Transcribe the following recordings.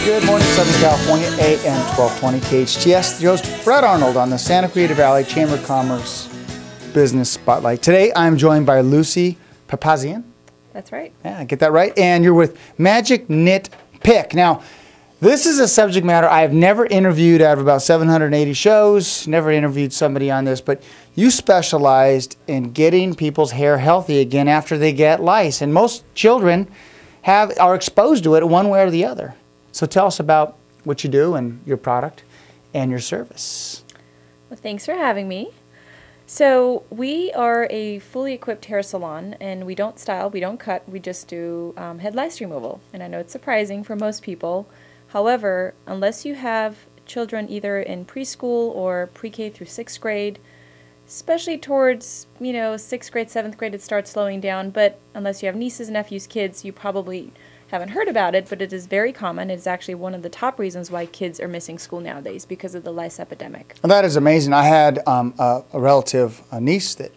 Good morning, Southern California, AM 1220 KHTS. Your host, Fred Arnold, on the Santa Clarita Valley Chamber of Commerce Business Spotlight. Today, I'm joined by Lucy Papazyan. That's right. Yeah, get that right. And you're with Magic Knit Pick. Now, this is a subject matter I've never interviewed out of about 780 shows, never interviewed somebody on this, but you specialized in getting people's hair healthy again after they get lice. And most children are exposed to it one way or the other. So tell us about what you do and your product and your service. Well, thanks for having me. So we are a fully equipped hair salon, and we don't style, we don't cut, we just do head lice removal. And I know it's surprising for most people. However, unless you have children either in preschool or pre-K through 6th grade, especially towards, 6th grade, 7th grade, it starts slowing down. But unless you have nieces, nephews, kids, you probably haven't heard about it, but it is very common. It's actually one of the top reasons why kids are missing school nowadays, because of the lice epidemic. Well, that is amazing. I had a relative, a niece that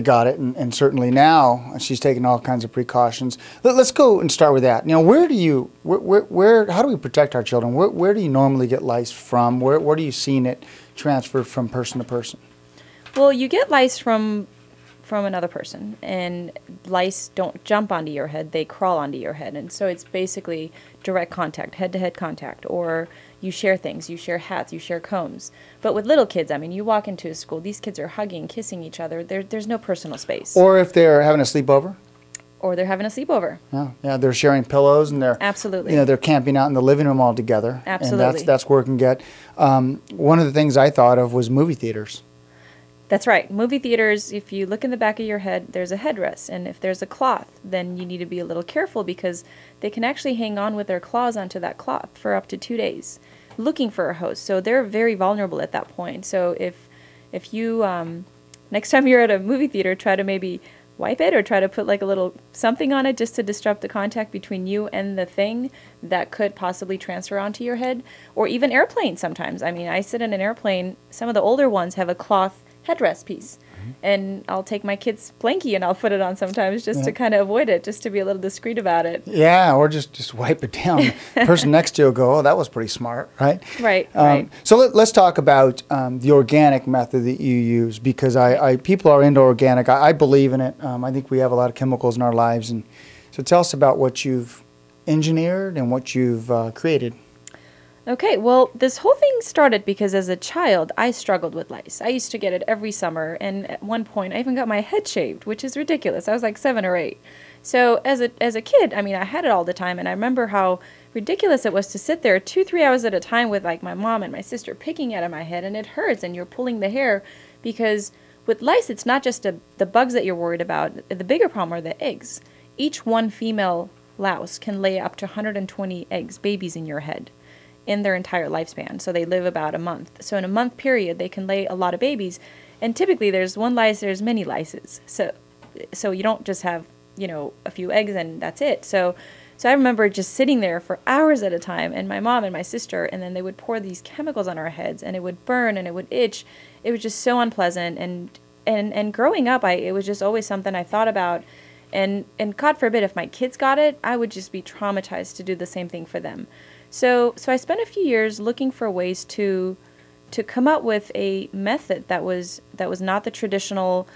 got it, and certainly now she's taking all kinds of precautions. Let's go and start with that. How do we protect our children? Where do you normally get lice from? Where are you seeing it transferred from person to person? Well, you get lice from another person, and lice don't jump onto your head, they crawl onto your head. And so it's basically direct contact, head-to-head contact, or you share things, you share hats, you share combs. But with little kids, you walk into a school, these kids are hugging, kissing each other, there's no personal space. Or if they're having a sleepover. Or they're having a sleepover. Yeah, they're sharing pillows, and they're absolutely, they're camping out in the living room all together. Absolutely, and that's working good. One of the things I thought of was movie theaters. That's right. Movie theaters, if you look in the back of your head, there's a headrest. And if there's a cloth, then you need to be a little careful, because they can actually hang on with their claws onto that cloth for up to 2 days looking for a host. So they're very vulnerable at that point. So if you, next time you're at a movie theater, try to maybe wipe it or try to put like a little something on it just to disrupt the contact between you and the thing that could possibly transfer onto your head. Or even airplanes sometimes. I sit in an airplane, some of the older ones have a cloth headrest piece, and I'll take my kid's blankie and I'll put it on sometimes just to kind of avoid it, just to be a little discreet about it. Yeah, or just wipe it down. The person next to you will go, oh, that was pretty smart, right? Right, right. So let's talk about the organic method that you use, because people are into organic. I believe in it. I think we have a lot of chemicals in our lives. And so tell us about what you've engineered and what you've created. Okay, well, this whole thing started because as a child, I struggled with lice. I used to get it every summer, and at one point, I even got my head shaved, which is ridiculous. I was like 7 or 8. So as a kid, I had it all the time, and I remember how ridiculous it was to sit there 2-3 hours at a time with like my mom and my sister picking out of my head, and it hurts, and you're pulling the hair, because with lice, it's not just the bugs that you're worried about. The bigger problem are the eggs. Each one female louse can lay up to 120 eggs, babies in your head, in their entire lifespan. So they live about a month. So in a month period, they can lay a lot of babies. And typically there's one lice, there's many lices. So you don't just have, a few eggs and that's it. So I remember just sitting there for hours at a time, and my mom and my sister, and then they would pour these chemicals on our heads, and it would burn and it would itch. It was just so unpleasant. And growing up, it was just always something I thought about. And God forbid, if my kids got it, I would just be traumatized to do the same thing for them. So I spent a few years looking for ways to come up with a method that was not the traditional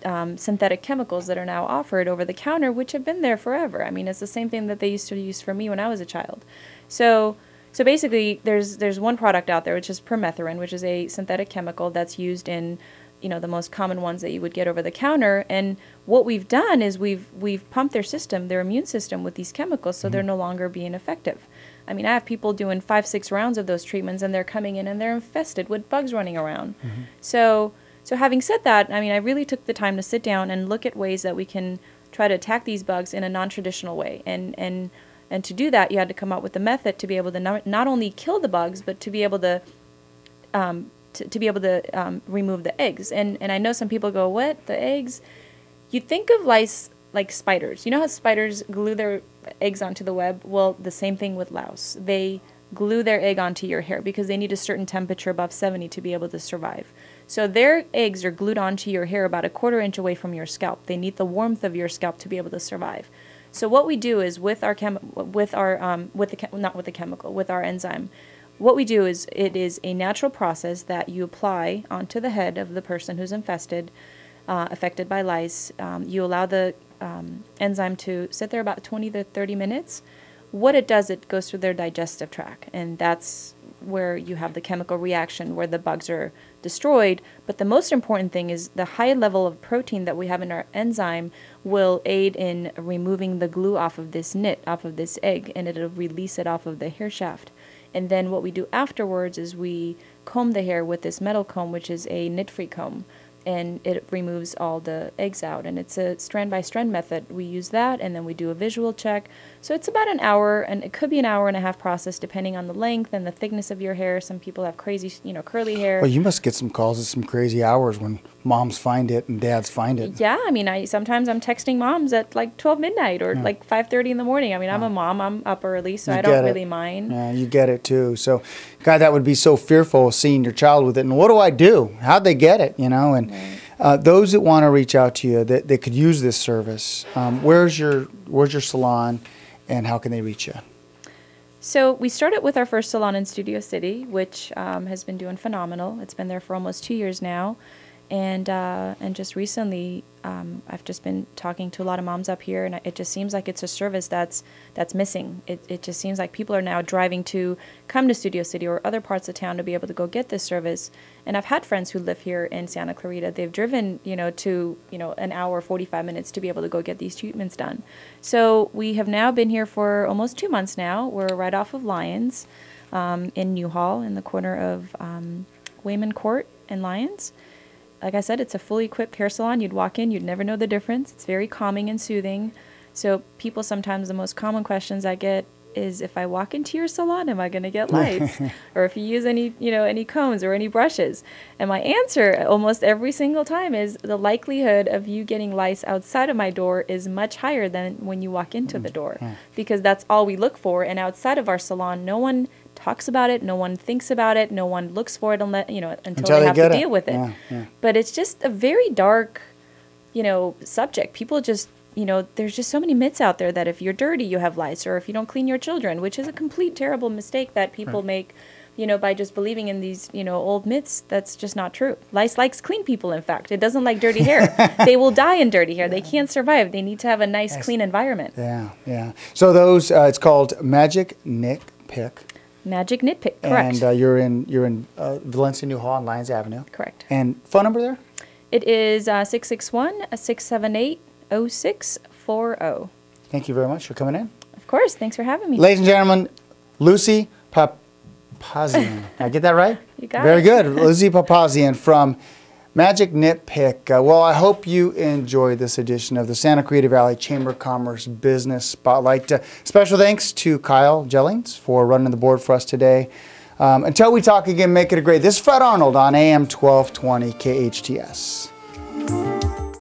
synthetic chemicals that are now offered over the counter, which have been there forever. It's the same thing that they used to use for me when I was a child. So basically, there's one product out there, which is permethrin, which is a synthetic chemical that's used in the most common ones that you would get over the counter. And what we've done is we've pumped their immune system with these chemicals, so they're no longer being effective. I have people doing 5-6 rounds of those treatments, and they're coming in and they're infested with bugs running around. So having said that, I really took the time to sit down and look at ways that we can try to attack these bugs in a non-traditional way. And to do that, you had to come up with a method to be able to not only kill the bugs, but to be able to remove the eggs. And I know some people go, what, the eggs? You think of lice like spiders. You know how spiders glue their eggs onto the web? Well, the same thing with louse. They glue their egg onto your hair because they need a certain temperature above 70 to be able to survive. So their eggs are glued onto your hair about 1/4 inch away from your scalp. They need the warmth of your scalp to be able to survive. So what we do is with our enzyme, what we do is it is a natural process that you apply onto the head of the person who's affected by lice. You allow the enzyme to sit there about 20 to 30 minutes. What it does, it goes through their digestive tract, and that's where you have the chemical reaction where the bugs are destroyed. But the most important thing is the high level of protein that we have in our enzyme will aid in removing the glue off of this nit, off of this egg, and it'll release it off of the hair shaft. And then what we do afterwards is we comb the hair with this metal comb, which is a nit-free comb, and it removes all the eggs out. And it's a strand-by-strand method. We use that, and then we do a visual check. So it's about an hour, and it could be an hour and a half process depending on the length and the thickness of your hair. Some people have crazy, curly hair. Well, you must get some calls at some crazy hours when moms find it and dads find it. Yeah, I mean, sometimes I'm texting moms at like 12 midnight or like 5:30 in the morning. I mean, I'm a mom. I'm up early, so I don't really mind. Yeah, you get it too. So, God, that would be so fearful of seeing your child with it. And what do I do? How'd they get it? And those that want to reach out to you that could use this service, where's your salon, and how can they reach you? So we started with our first salon in Studio City, which has been doing phenomenal. It's been there for almost 2 years now. And just recently, I've just been talking to a lot of moms up here, and it just seems like it's a service that's missing. It just seems like people are now driving to come to Studio City or other parts of town to be able to go get this service. And I've had friends who live here in Santa Clarita. They've driven, to an hour, 45 minutes to be able to go get these treatments done. So we have now been here for almost 2 months now. We're right off of Lyons in Newhall, in the corner of Wayman Court and Lyons. Like I said, it's a fully equipped hair salon. You'd walk in, you'd never know the difference. It's very calming and soothing. So people, sometimes the most common questions I get is, if I walk into your salon, am I going to get lice? Or if you use any combs or any brushes. And my answer almost every single time is, the likelihood of you getting lice outside of my door is much higher than when you walk into the door, because that's all we look for. And outside of our salon, no one talks about it, no one thinks about it, no one looks for it until they have to deal with it. But it's just a very dark, subject. People just, there's just so many myths out there that if you're dirty, you have lice, or if you don't clean your children, which is a complete terrible mistake that people make, by just believing in these, old myths. That's just not true. Lice likes clean people, in fact. It doesn't like dirty hair. They will die in dirty hair. They can't survive. They need to have a nice, clean environment. Yeah. So those, it's called Magic Nit Pick. Magic Nit Pick, correct. And you're in Valencia, Newhall on Lyons Avenue. Correct. And phone number there? It is 661-678-0640. Thank you very much for coming in. Of course. Thanks for having me. Ladies and gentlemen, Lucy Papazyan. Did I get that right? You got it. Very good. Lucy Papazyan from Magic Nit Pick. Well, I hope you enjoyed this edition of the Santa Clarita Valley Chamber of Commerce Business Spotlight. Special thanks to Kyle Jellings for running the board for us today. Until we talk again, make it a great. This is Fred Arnold on AM 1220 KHTS.